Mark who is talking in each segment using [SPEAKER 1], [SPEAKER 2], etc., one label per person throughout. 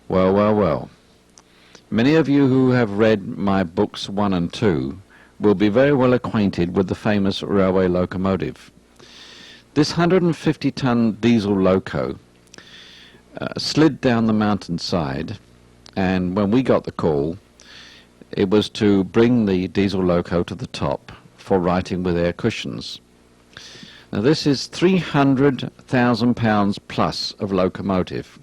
[SPEAKER 1] Well, well, well. Many of you who have read my books 1 and 2 will be very well acquainted with the famous railway locomotive. This 150-ton diesel loco slid down the mountainside, and when we got the call, it was to bring the diesel loco to the top for righting with air cushions. Now this is 300,000 pounds plus of locomotive.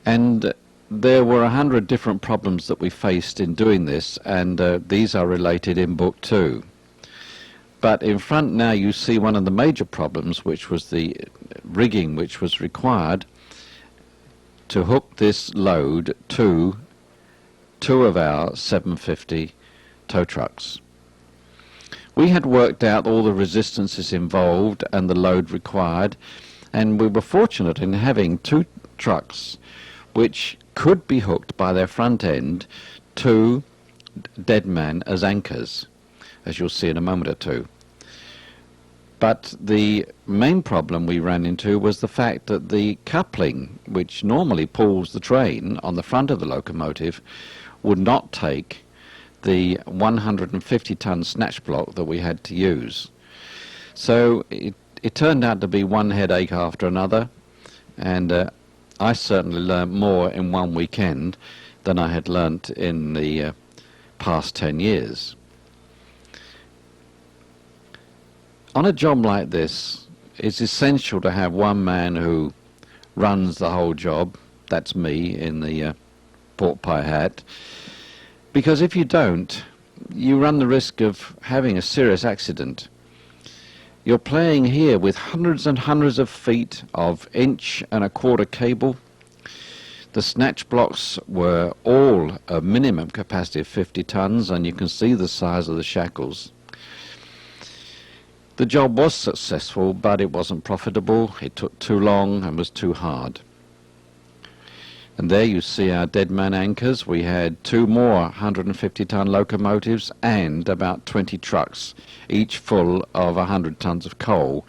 [SPEAKER 1] And there were 100 different problems that we faced in doing this, and these are related in book 2. But in front now you see one of the major problems, which was the rigging which was required to hook this load to two of our 750 tow trucks. We had worked out all the resistances involved and the load required, and we were fortunate in having 2 trucks which could be hooked by their front end to deadman as anchors, as you'll see in a moment or two. But the main problem we ran into was the fact that the coupling, which normally pulls the train on the front of the locomotive, would not take the 150-ton snatch block that we had to use. So it turned out to be one headache after another, and I certainly learnt more in one weekend than I had learnt in the past 10 years. On a job like this, it's essential to have one man who runs the whole job. That's me in the pork pie hat. Because if you don't, you run the risk of having a serious accident. You're playing here with hundreds and hundreds of feet of 1.25-inch cable. The snatch blocks were all a minimum capacity of 50 tons, and you can see the size of the shackles. The job was successful, but it wasn't profitable. It took too long and was too hard. And there you see our deadman anchors. We had 2 more 150-ton locomotives and about 20 trucks, each full of 100 tons of coal.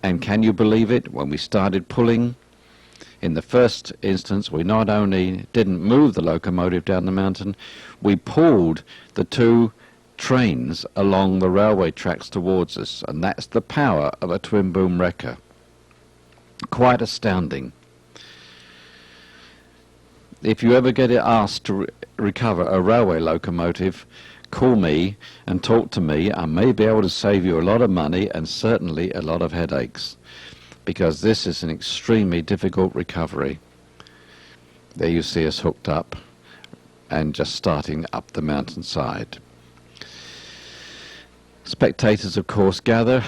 [SPEAKER 1] And can you believe it? When we started pulling, in the first instance, we not only didn't move the locomotive down the mountain, we pulled the 2 trains along the railway tracks towards us. And that's the power of a twin-boom wrecker. Quite astounding. If you ever get asked to recover a railway locomotive, call me and talk to me. I may be able to save you a lot of money and certainly a lot of headaches, because this is an extremely difficult recovery. There you see us hooked up and just starting up the mountainside. Spectators, of course, gather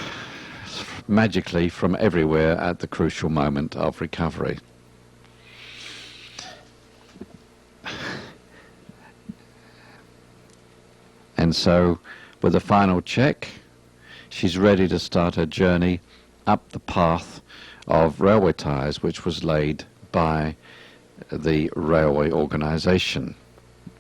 [SPEAKER 1] magically from everywhere at the crucial moment of recovery. And so, with a final check, she's ready to start her journey up the path of railway ties, which was laid by the railway organisation.